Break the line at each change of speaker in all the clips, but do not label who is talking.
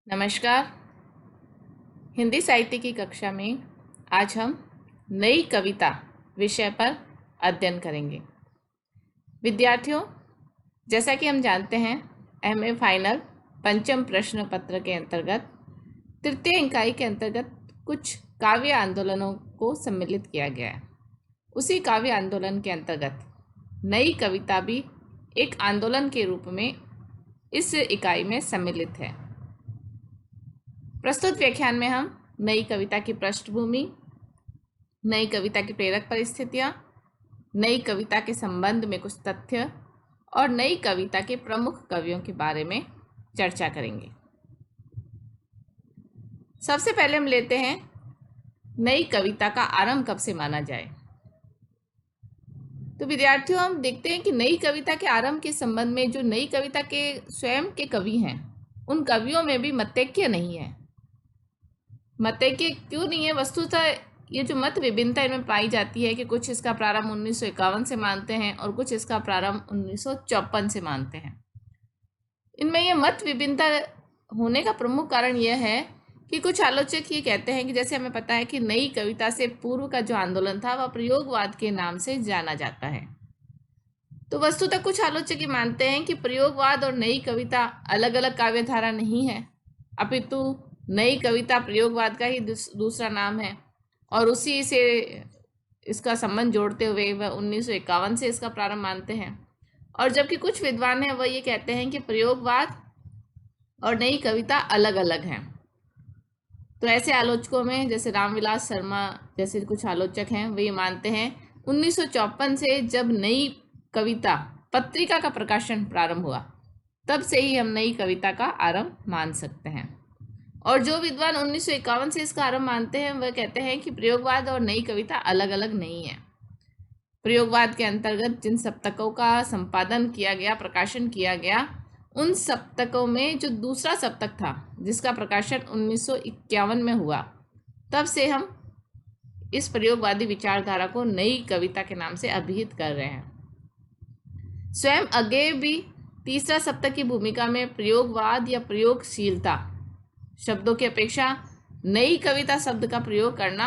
नमस्कार। हिंदी साहित्य की कक्षा में आज हम नई कविता विषय पर अध्ययन करेंगे। विद्यार्थियों, जैसा कि हम जानते हैं, एमए फाइनल पंचम प्रश्न पत्र के अंतर्गत तृतीय इकाई के अंतर्गत कुछ काव्य आंदोलनों को सम्मिलित किया गया है। उसी काव्य आंदोलन के अंतर्गत नई कविता भी एक आंदोलन के रूप में इस इकाई में सम्मिलित है। प्रस्तुत व्याख्यान में हम नई कविता की पृष्ठभूमि, नई कविता की प्रेरक परिस्थितियाँ, नई कविता के संबंध में कुछ तथ्य और नई कविता के प्रमुख कवियों के बारे में चर्चा करेंगे। सबसे पहले हम लेते हैं नई कविता का आरंभ कब से माना जाए। तो विद्यार्थियों, हम देखते हैं कि नई कविता के आरंभ के संबंध में जो नई कविता के स्वयं के कवि हैं, उन कवियों में भी मतैक्य नहीं है। मतैक्य क्यों नहीं है? वस्तुतः ये जो मत विभिन्नता इनमें पाई जाती है कि कुछ इसका प्रारंभ 1951 से मानते हैं और कुछ इसका प्रारंभ 1954 से मानते हैं। इनमें यह मत विभिन्नता होने का प्रमुख कारण यह है कि कुछ आलोचक ये कहते हैं कि जैसे हमें पता है कि नई कविता से पूर्व का जो आंदोलन था वह प्रयोगवाद के नाम से जाना जाता है। तो वस्तुतः कुछ आलोचक ये मानते हैं कि प्रयोगवाद और नई कविता अलग अलग काव्यधारा नहीं है, अपितु नई कविता प्रयोगवाद का ही दूसरा नाम है और उसी से इसका संबंध जोड़ते हुए वह 1951 से इसका प्रारंभ मानते हैं। और जबकि कुछ विद्वान हैं वह ये कहते हैं कि प्रयोगवाद और नई कविता अलग अलग हैं। तो ऐसे आलोचकों में जैसे रामविलास शर्मा जैसे कुछ आलोचक हैं, वे ये मानते हैं 1954 से जब नई कविता पत्रिका का प्रकाशन प्रारंभ हुआ तब से ही हम नई कविता का आरंभ मान सकते हैं। और जो विद्वान 1951 से इसका आरंभ मानते हैं वह कहते हैं कि प्रयोगवाद और नई कविता अलग अलग नहीं है। प्रयोगवाद के अंतर्गत जिन सप्तकों का संपादन किया गया, प्रकाशन किया गया, उन सप्तकों में जो दूसरा सप्तक था जिसका प्रकाशन 1951 में हुआ, तब से हम इस प्रयोगवादी विचारधारा को नई कविता के नाम से अभिहित कर रहे हैं। स्वयं अज्ञेय भी तीसरा सप्तक की भूमिका में प्रयोगवाद या प्रयोगशीलता शब्दों की अपेक्षा नई कविता शब्द का प्रयोग करना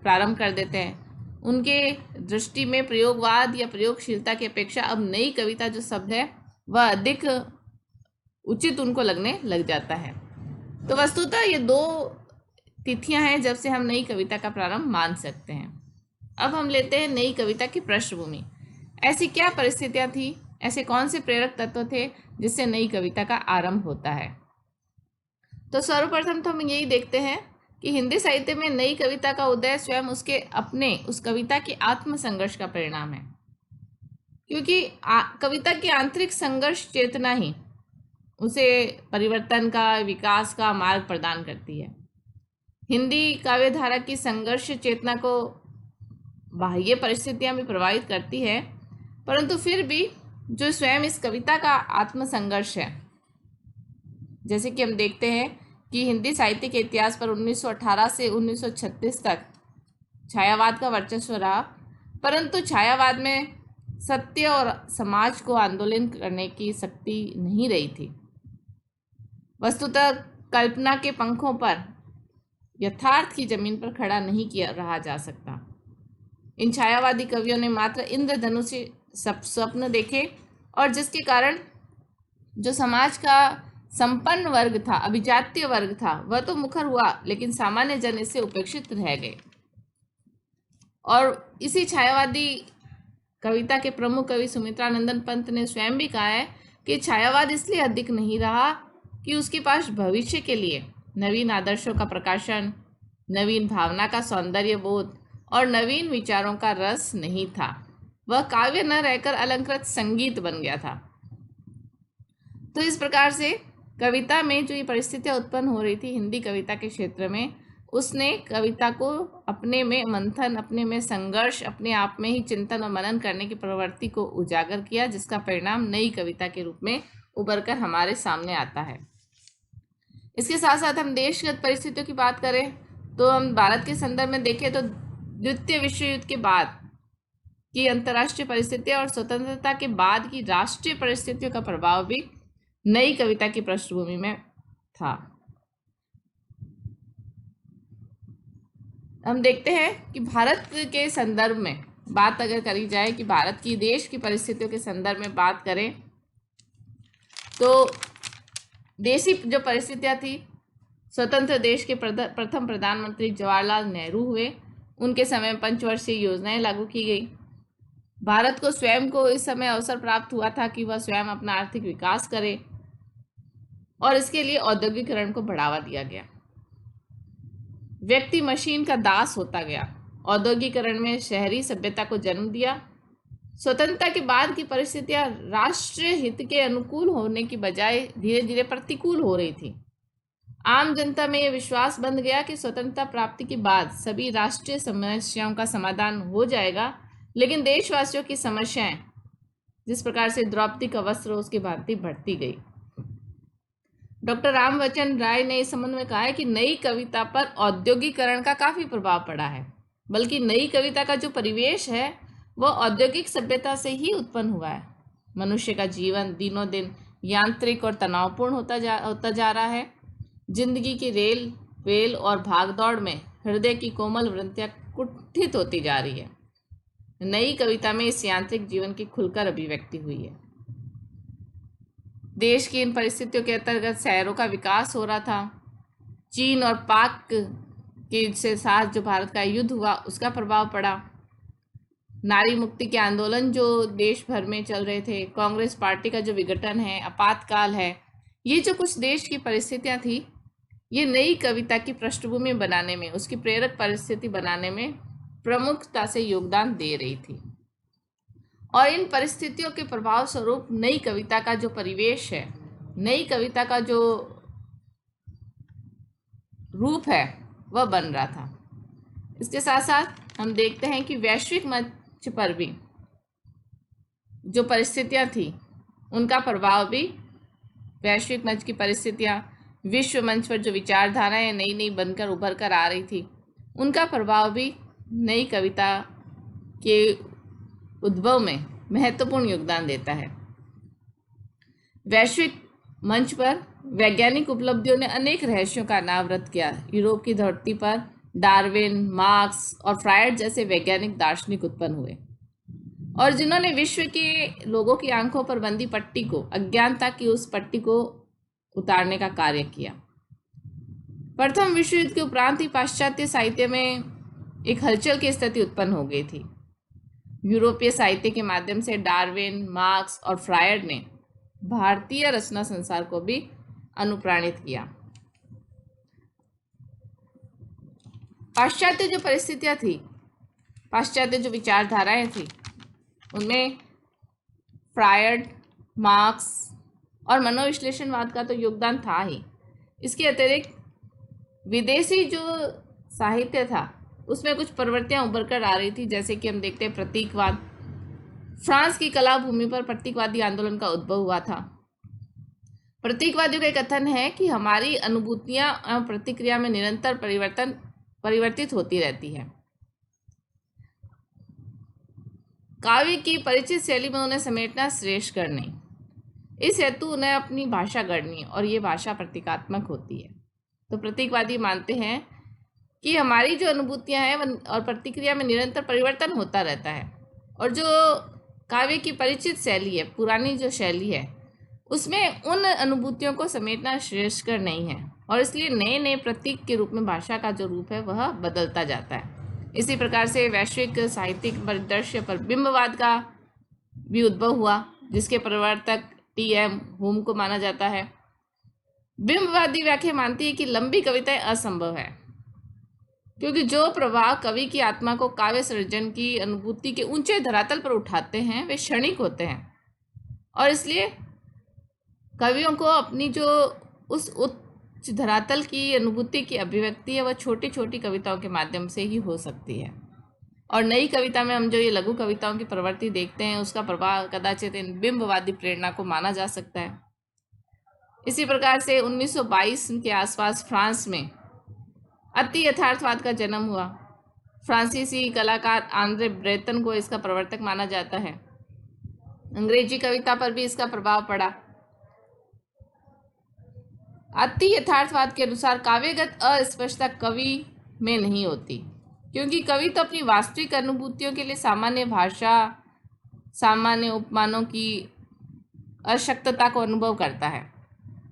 प्रारंभ कर देते हैं। उनके दृष्टि में प्रयोगवाद या प्रयोगशीलता की अपेक्षा अब नई कविता जो शब्द है वह अधिक उचित उनको लगने लग जाता है। तो वस्तुतः ये दो तिथियां हैं जब से हम नई कविता का प्रारंभ मान सकते हैं। अब हम लेते हैं नई कविता की पृष्ठभूमि। ऐसी क्या परिस्थितियां थी, ऐसे कौन से प्रेरक तत्व थे जिससे नई कविता का आरंभ होता है। तो सर्वप्रथम तो हम यही देखते हैं कि हिंदी साहित्य में नई कविता का उदय स्वयं उसके अपने उस कविता के आत्म संघर्ष का परिणाम है, क्योंकि कविता की आंतरिक संघर्ष चेतना ही उसे परिवर्तन का, विकास का मार्ग प्रदान करती है। हिंदी काव्यधारा की संघर्ष चेतना को बाह्य परिस्थितियां भी प्रभावित करती है, परंतु फिर भी जो स्वयं इस कविता का आत्म संघर्ष है, जैसे कि हम देखते हैं कि हिंदी साहित्य के इतिहास पर 1918 से 1936 तक छायावाद का वर्चस्व रहा, परंतु छायावाद में सत्य और समाज को आंदोलन करने की शक्ति नहीं रही थी। वस्तुतः कल्पना के पंखों पर यथार्थ की जमीन पर खड़ा नहीं किया रहा जा सकता। इन छायावादी कवियों ने मात्र इंद्रधनुषी स्वप्न देखे और जिसके कारण जो समाज का संपन्न वर्ग था, अभिजात्य वर्ग था, वह तो मुखर हुआ, लेकिन सामान्य जन इससे उपेक्षित रह गए। और इसी छायावादी कविता के प्रमुख कवि सुमित्रानंदन पंत ने स्वयं भी कहा है कि छायावाद इसलिए अधिक नहीं रहा कि उसके पास भविष्य के लिए नवीन आदर्शों का प्रकाशन, नवीन भावना का सौंदर्य बोध और नवीन विचारों का रस नहीं था। वह काव्य न रहकर अलंकृत संगीत बन गया था। तो इस प्रकार से कविता में जो ये परिस्थितियां उत्पन्न हो रही थी हिंदी कविता के क्षेत्र में, उसने कविता को अपने में मंथन, अपने में संघर्ष, अपने आप में ही चिंतन और मनन करने की प्रवृत्ति को उजागर किया, जिसका परिणाम नई कविता के रूप में उभर कर हमारे सामने आता है। इसके साथ साथ हम देशगत परिस्थितियों की बात करें तो हम भारत के संदर्भ में देखें तो द्वितीय विश्व युद्ध के बाद की अंतर्राष्ट्रीय परिस्थितियां और स्वतंत्रता के बाद की राष्ट्रीय परिस्थितियों का प्रभाव भी नई कविता की पृष्ठभूमि में था। हम देखते हैं कि भारत के संदर्भ में बात अगर करी जाए कि भारत की देश की परिस्थितियों के संदर्भ में बात करें तो देशी जो परिस्थितियां थी, स्वतंत्र देश के प्रथम प्रधानमंत्री जवाहरलाल नेहरू हुए। उनके समय में पंचवर्षीय योजनाएं लागू की गई। भारत को स्वयं को इस समय अवसर प्राप्त हुआ था कि वह स्वयं अपना आर्थिक विकास करे और इसके लिए औद्योगिकरण को बढ़ावा दिया गया। व्यक्ति मशीन का दास होता गया। औद्योगिकरण में शहरी सभ्यता को जन्म दिया। स्वतंत्रता के बाद की परिस्थितियां राष्ट्रीय हित के अनुकूल होने की बजाय धीरे धीरे प्रतिकूल हो रही थी। आम जनता में यह विश्वास बंध गया कि स्वतंत्रता प्राप्ति के बाद सभी राष्ट्रीय समस्याओं का समाधान हो जाएगा, लेकिन देशवासियों की समस्याएं जिस प्रकार से द्रौपदी का वस्त्र उसकी भांति बढ़ती गई। डॉक्टर रामवचन राय ने इस संबंध में कहा है कि नई कविता पर औद्योगिकरण का काफी प्रभाव पड़ा है, बल्कि नई कविता का जो परिवेश है वह औद्योगिक सभ्यता से ही उत्पन्न हुआ है। मनुष्य का जीवन दिनों दिन यांत्रिक और तनावपूर्ण होता जा रहा है। जिंदगी की रेल वेल और भागदौड़ में हृदय की कोमल वृत्तियां कुंठित होती जा रही है। नई कविता में इस यांत्रिक जीवन की खुलकर अभिव्यक्ति हुई है। देश की इन परिस्थितियों के अंतर्गत शहरों का विकास हो रहा था। चीन और पाक के से साथ जो भारत का युद्ध हुआ उसका प्रभाव पड़ा। नारी मुक्ति के आंदोलन जो देश भर में चल रहे थे, कांग्रेस पार्टी का जो विघटन है, आपातकाल है, ये जो कुछ देश की परिस्थितियां थी, ये नई कविता की पृष्ठभूमि बनाने में, उसकी प्रेरक परिस्थिति बनाने में प्रमुखता से योगदान दे रही थी। और इन परिस्थितियों के प्रभाव स्वरूप नई कविता का जो परिवेश है, नई कविता का जो रूप है वह बन रहा था। इसके साथ साथ हम देखते हैं कि वैश्विक मंच पर भी जो परिस्थितियां थी उनका प्रभाव भी, वैश्विक मंच की परिस्थितियां, विश्व मंच पर जो विचारधाराएं नई नई बनकर उभर कर आ रही थी, उनका प्रभाव भी नई कविता के उद्भव में महत्वपूर्ण योगदान देता है। वैश्विक मंच पर वैज्ञानिक उपलब्धियों ने अनेक रहस्यों का अनावृत किया। यूरोप की धरती पर डार्विन, मार्क्स और फ्रायड जैसे वैज्ञानिक दार्शनिक उत्पन्न हुए और जिन्होंने विश्व के लोगों की आंखों पर बंधी पट्टी को, अज्ञानता की उस पट्टी को उतारने का कार्य किया। प्रथम विश्व युद्ध के उपरांत ही पाश्चात्य साहित्य में एक हलचल की स्थिति उत्पन्न हो गई थी। यूरोपीय साहित्य के माध्यम से डार्विन, मार्क्स और फ्रायड ने भारतीय रचना संसार को भी अनुप्राणित किया। पाश्चात्य जो परिस्थितियां थी, पाश्चात्य जो विचारधाराएं थी, उनमें फ्रायड, मार्क्स और मनोविश्लेषणवाद का तो योगदान था ही। इसके अतिरिक्त विदेशी जो साहित्य था उसमें कुछ प्रवृत्तियां उभर कर आ रही थी, जैसे कि हम देखते हैं प्रतीकवाद। फ्रांस की कला भूमि पर प्रतीकवादी आंदोलन का उद्भव हुआ था। प्रतीकवादियों का कथन है कि हमारी अनुभूतियां एवं प्रतिक्रिया में निरंतर परिवर्तित होती रहती है। काव्य की परिचित शैली में उन्हें समेटना श्रेष्ठकर नहीं, इस हेतु उन्हें अपनी भाषा गढ़नी और ये भाषा प्रतीकात्मक होती है। तो प्रतीकवादी मानते हैं कि हमारी जो अनुभूतियां हैं और प्रतिक्रिया में निरंतर परिवर्तन होता रहता है, और जो काव्य की परिचित शैली है, पुरानी जो शैली है, उसमें उन अनुभूतियों को समेटना श्रेष्ठकर नहीं है और इसलिए नए नए प्रतीक के रूप में भाषा का जो रूप है वह बदलता जाता है। इसी प्रकार से वैश्विक साहित्यिक परिदृश्य पर बिंबवाद का भी उद्भव हुआ, जिसके प्रवर्तक टी.एम. होम को माना जाता है। बिंबवादी व्याख्या मानती है कि लंबी कविताएं असंभव है, क्योंकि जो प्रवाह कवि की आत्मा को काव्य सृजन की अनुभूति के ऊंचे धरातल पर उठाते हैं वे क्षणिक होते हैं और इसलिए कवियों को अपनी जो उस उच्च धरातल की अनुभूति की अभिव्यक्ति है वह छोटी छोटी कविताओं के माध्यम से ही हो सकती है। और नई कविता में हम जो ये लघु कविताओं की प्रवृत्ति देखते हैं उसका प्रभाव कदाचित इन बिंबवादी प्रेरणा को माना जा सकता है। इसी प्रकार से 1922 के आसपास फ्रांस में अति यथार्थवाद का जन्म हुआ। फ्रांसीसी कलाकार आंद्रे ब्रेतन को इसका प्रवर्तक माना जाता है। अंग्रेजी कविता पर भी इसका प्रभाव पड़ा। अति यथार्थवाद के अनुसार काव्यगत अस्पष्टता कवि में नहीं होती, क्योंकि कवि तो अपनी वास्तविक अनुभूतियों के लिए सामान्य भाषा, सामान्य उपमानों की अशक्तता को अनुभव करता है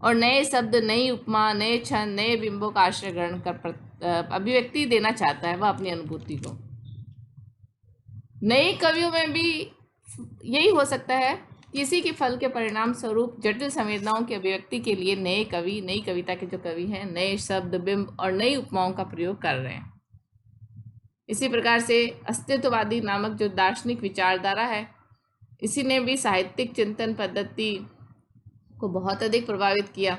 और नए शब्द, नई उपमा, नए छंद, नए बिंबों का आश्रय ग्रहण कर अभिव्यक्ति देना चाहता है वह अपनी अनुभूति को। नए कवियों में भी यही हो सकता है, किसी के फल के परिणाम स्वरूप जटिल संवेदनाओं की अभिव्यक्ति के लिए नए कवि, नई कविता के जो कवि हैं, नए शब्द, बिंब और नई उपमाओं का प्रयोग कर रहे हैं। इसी प्रकार से अस्तित्ववादी नामक जो दार्शनिक विचारधारा है, इसी ने भी साहित्यिक चिंतन पद्धति को बहुत अधिक प्रभावित किया।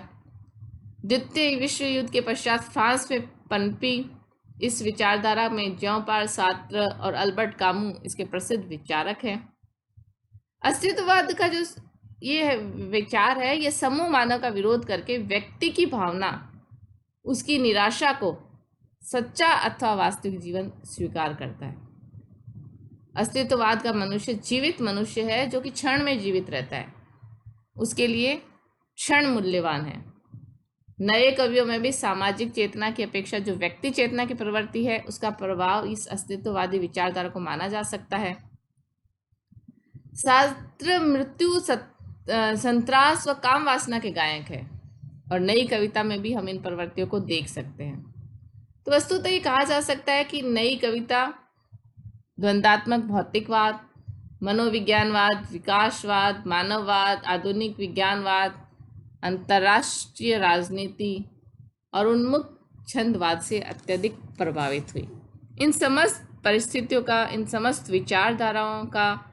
द्वितीय विश्व युद्ध के पश्चात फ्रांस में पनपी इस विचारधारा में ज्यों पाल सार्त्र और अल्बर्ट कामू इसके प्रसिद्ध विचारक हैं। अस्तित्ववाद का जो ये विचार है, ये समूह मानव का विरोध करके व्यक्ति की भावना, उसकी निराशा को सच्चा अथवा वास्तविक जीवन स्वीकार करता है। अस्तित्ववाद का मनुष्य जीवित मनुष्य है जो कि क्षण में जीवित रहता है, उसके लिए क्षण मूल्यवान है। नए कवियों में भी सामाजिक चेतना की अपेक्षा जो व्यक्ति चेतना की प्रवृत्ति है, उसका प्रभाव इस अस्तित्ववादी विचारधारा को माना जा सकता है। सार्त्र मृत्यु, संत्रास व काम वासना के गायक है और नई कविता में भी हम इन प्रवृत्तियों को देख सकते हैं। तो वस्तुतः ये कहा जा सकता है कि नई कविता द्वंद्वात्मक भौतिकवाद, मनोविज्ञानवाद, विकासवाद, मानववाद, आधुनिक विज्ञानवाद, अंतर्राष्ट्रीय राजनीति और उन्मुख छंदवाद से अत्यधिक प्रभावित हुई। इन समस्त परिस्थितियों का, इन समस्त विचारधाराओं का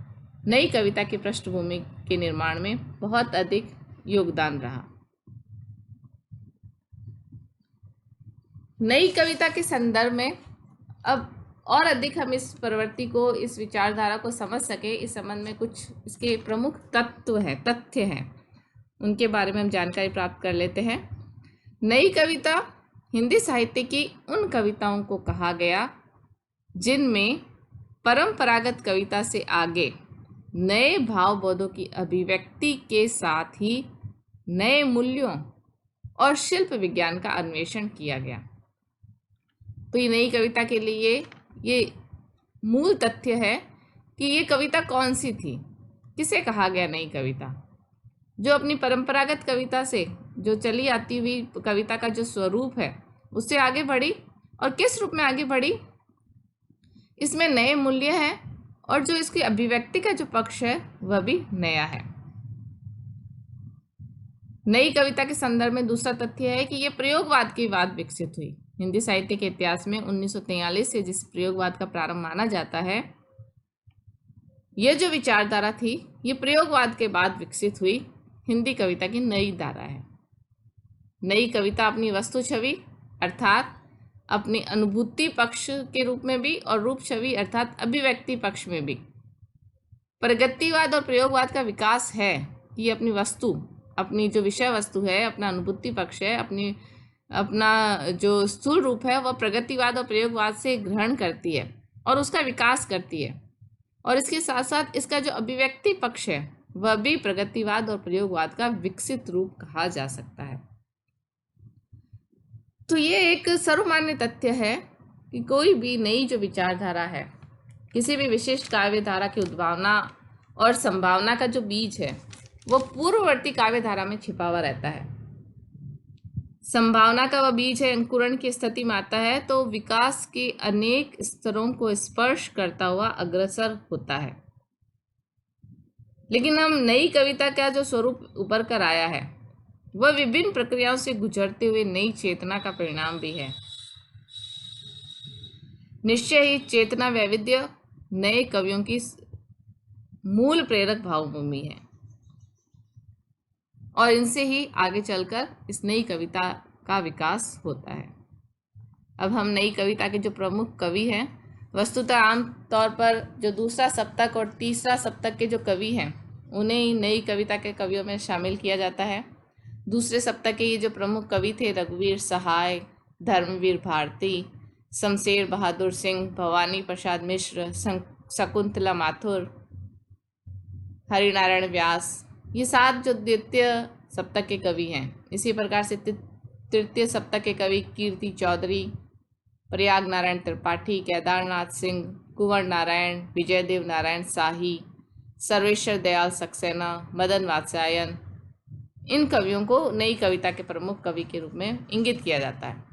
नई कविता की पृष्ठभूमि के निर्माण में बहुत अधिक योगदान रहा। नई कविता के संदर्भ में अब और अधिक हम इस प्रवृत्ति को, इस विचारधारा को समझ सके, इस संबंध में कुछ इसके प्रमुख तथ्य हैं, उनके बारे में हम जानकारी प्राप्त कर लेते हैं। नई कविता हिंदी साहित्य की उन कविताओं को कहा गया जिनमें परंपरागत कविता से आगे नए भावबोधों की अभिव्यक्ति के साथ ही नए मूल्यों और शिल्प विज्ञान का अन्वेषण किया गया। तो ये नई कविता के लिए ये मूल तथ्य है कि ये कविता कौन सी थी, किसे कहा गया नई कविता, जो अपनी परंपरागत कविता से, जो चली आती हुई कविता का जो स्वरूप है, उससे आगे बढ़ी। और किस रूप में आगे बढ़ी, इसमें नए मूल्य हैं और जो इसकी अभिव्यक्ति का जो पक्ष है वह भी नया है। नई कविता के संदर्भ में दूसरा तथ्य है कि यह प्रयोगवाद की बाद विकसित हुई। हिंदी साहित्य के इतिहास में 1943 से जिस प्रयोगवाद का प्रारंभ माना जाता है, यह जो विचारधारा थी, ये प्रयोगवाद के बाद विकसित हुई हिंदी कविता की नई धारा है। नई कविता अपनी वस्तु छवि अर्थात अपनी अनुभूति पक्ष के रूप में भी और रूप छवि अर्थात अभिव्यक्ति पक्ष में भी प्रगतिवाद और प्रयोगवाद का विकास है कि अपनी वस्तु, अपनी जो विषय वस्तु है, अपना अनुभूति पक्ष है, अपना जो स्थूल रूप है, वह प्रगतिवाद और प्रयोगवाद से ग्रहण करती है और उसका विकास करती है। और इसके साथ साथ इसका जो अभिव्यक्ति पक्ष है वह भी प्रगतिवाद और प्रयोगवाद का विकसित रूप कहा जा सकता है। तो ये एक सर्वमान्य तथ्य है कि कोई भी नई जो विचारधारा है, किसी भी विशिष्ट काव्य धारा की उद्भावना और संभावना का जो बीज है वो पूर्ववर्ती काव्य धारा में छिपा हुआ रहता है। संभावना का वह बीज है, अंकुरण की स्थिति में आता है तो विकास के अनेक स्तरों को स्पर्श करता हुआ अग्रसर होता है। लेकिन हम नई कविता का जो स्वरूप उभर कर आया है वह विभिन्न प्रक्रियाओं से गुजरते हुए नई चेतना का परिणाम भी है। निश्चय ही चेतना वैविध्य नए कवियों की मूल प्रेरक भावभूमि है और इनसे ही आगे चलकर इस नई कविता का विकास होता है। अब हम नई कविता के जो प्रमुख कवि हैं, वस्तुतः आम तौर पर जो दूसरा सप्तक और तीसरा सप्तक के जो कवि हैं उन्हें ही नई कविता के कवियों में शामिल किया जाता है। दूसरे सप्तक के ये जो प्रमुख कवि थे, रघुवीर सहाय, धर्मवीर भारती, शमशेर बहादुर सिंह, भवानी प्रसाद मिश्र, शकुंतला माथुर, हरिनारायण व्यास, ये 7 जो द्वितीय सप्तक के कवि हैं। इसी प्रकार से तृतीय सप्तक के कवि कीर्ति चौधरी, प्रयाग नारायण त्रिपाठी, केदारनाथ सिंह, कुंवर नारायण, विजयदेव नारायण शाही, सर्वेश्वर दयाल सक्सेना, मदन वात्स्यायन, इन कवियों को नई कविता के प्रमुख कवि के रूप में इंगित किया जाता है।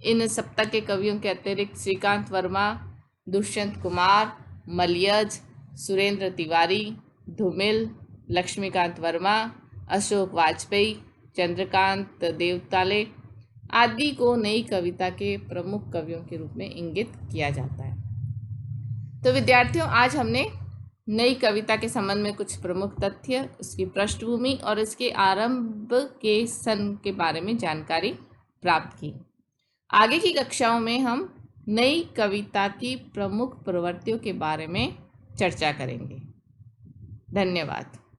इन सप्तक के कवियों के अतिरिक्त श्रीकांत वर्मा, दुष्यंत कुमार, मलयज, सुरेंद्र तिवारी, धूमिल, लक्ष्मीकांत वर्मा, अशोक वाजपेयी, चंद्रकांत देवताले आदि को नई कविता के प्रमुख कवियों के रूप में इंगित किया जाता है। तो विद्यार्थियों, आज हमने नई कविता के संबंध में कुछ प्रमुख तथ्य, उसकी पृष्ठभूमि और इसके आरंभ के सन के बारे में जानकारी प्राप्त की। आगे की कक्षाओं में हम नई कविता की प्रमुख प्रवृत्तियों के बारे में चर्चा करेंगे। धन्यवाद।